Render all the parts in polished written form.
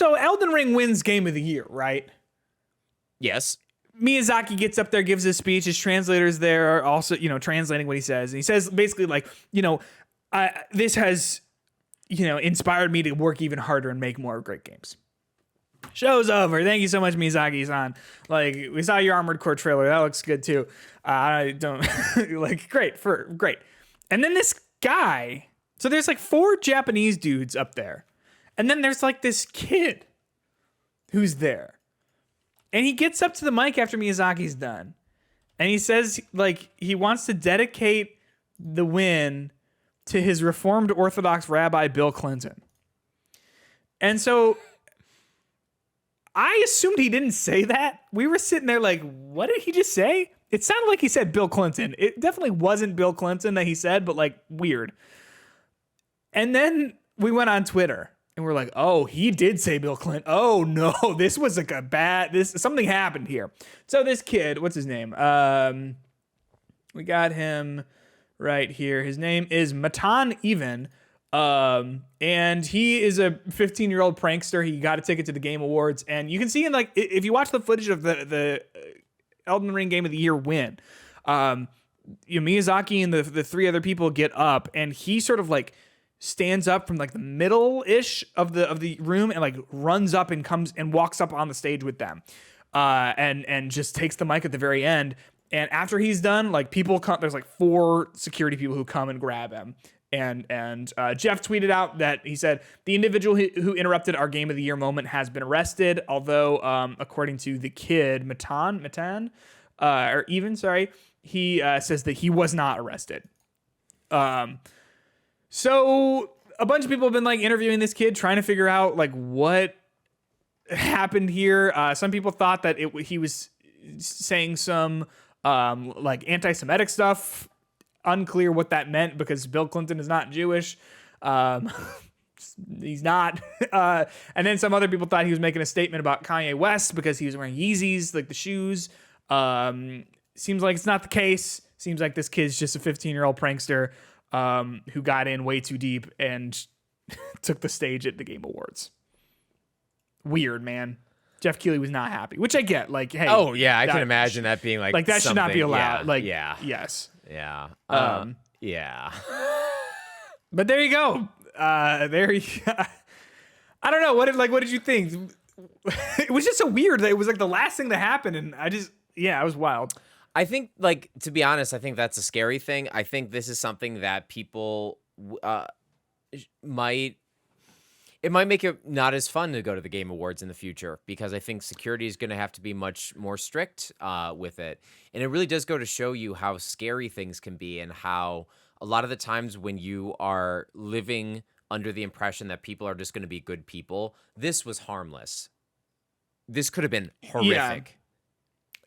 So Elden Ring wins Game of the Year, right? Yes. Miyazaki gets up there, gives his speech. His translators there are also, translating what he says. And he says basically like, this has, inspired me to work even harder and make more great games. Show's over. Thank you so much, Miyazaki-san. Like, we saw your Armored Core trailer. That looks good too. I don't great. And then this guy. So there's like 4 Japanese dudes up there. And then there's like this kid who's there. And he gets up to the mic after Miyazaki's done. And he says like he wants to dedicate the win to his Reformed Orthodox Rabbi Bill Clinton. And so I assumed he didn't say that. We were sitting there like, what did he just say? It sounded like he said Bill Clinton. It definitely wasn't Bill Clinton that he said, but like weird. And then we went on Twitter and we're like, oh, he did say Bill Clinton. Oh no, this was like something happened here. So this kid, what's his name? We got him right here. His name is Matan Even. And he is a 15-year-old prankster. He got a ticket to the Game Awards, and you can see in like if you watch the footage of the Elden Ring Game of the Year win, Miyazaki and the 3 other people get up, and he sort of like stands up from like the middle-ish of the room and like runs up and comes and walks up on the stage with them, and just takes the mic at the very end. And after he's done, like people come, there's like 4 security people who come and grab him. And Jeff tweeted out that he said the individual who interrupted our Game of the Year moment has been arrested. Although, according to the kid Matan, he says that he was not arrested. So a bunch of people have been like interviewing this kid, trying to figure out like what happened here. Some people thought that he was saying some like anti-Semitic stuff. Unclear what that meant because Bill Clinton is not Jewish. He's not. And then some other people thought he was making a statement about Kanye West because he was wearing Yeezys, like the shoes. Seems like it's not the case. Seems like this kid's just a 15-year-old prankster who got in way too deep and took the stage at the Game Awards. Weird, man. Jeff Keighley was not happy, which I get. Like, hey. Oh, yeah. I can imagine that being like that should not be allowed. Yeah. Yes. Yeah. Yeah. But there you go. I don't know. What did you think? It was just so weird that it was like the last thing that happened. And it was wild. I think, like, to be honest, I think that's a scary thing. I think this is something that people might make it not as fun to go to the Game Awards in the future because I think security is going to have to be much more strict with it. And it really does go to show you how scary things can be and how a lot of the times when you are living under the impression that people are just going to be good people, this was harmless. This could have been horrific.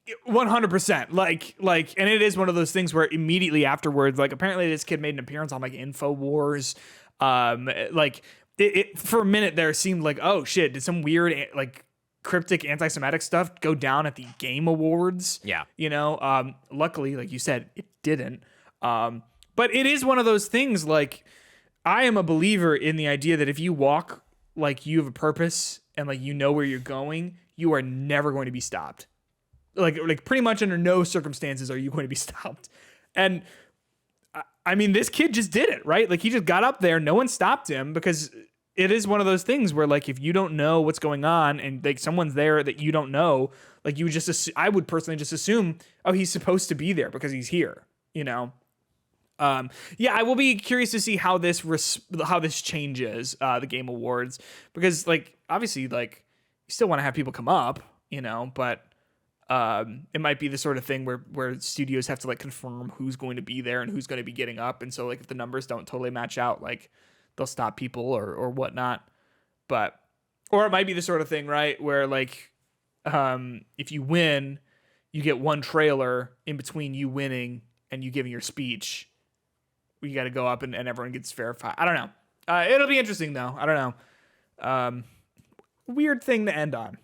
Yeah. 100%. Like, and it is one of those things where immediately afterwards, like apparently this kid made an appearance on like InfoWars. It for a minute there seemed like, oh shit, did some weird like cryptic anti-Semitic stuff go down at the Game Awards? Yeah. Luckily, like you said, it didn't. But it is one of those things, like I am a believer in the idea that if you walk like you have a purpose and like you know where you're going, you are never going to be stopped. Like pretty much under no circumstances are you going to be stopped. And I mean, this kid just did it, right? Like he just got up there. No one stopped him because it is one of those things where like, if you don't know what's going on and like someone's there that you don't know, like you just, I would personally just assume, oh, he's supposed to be there because he's here, I will be curious to see how this changes the Game Awards because like, obviously like you still want to have people come up, but it might be the sort of thing where studios have to like confirm who's going to be there and who's going to be getting up. And so like if the numbers don't totally match out, like they'll stop people or whatnot. Or it might be the sort of thing, right, where like if you win, you get one trailer in between you winning and you giving your speech. You got to go up and everyone gets verified. I don't know. It'll be interesting though. I don't know. Weird thing to end on.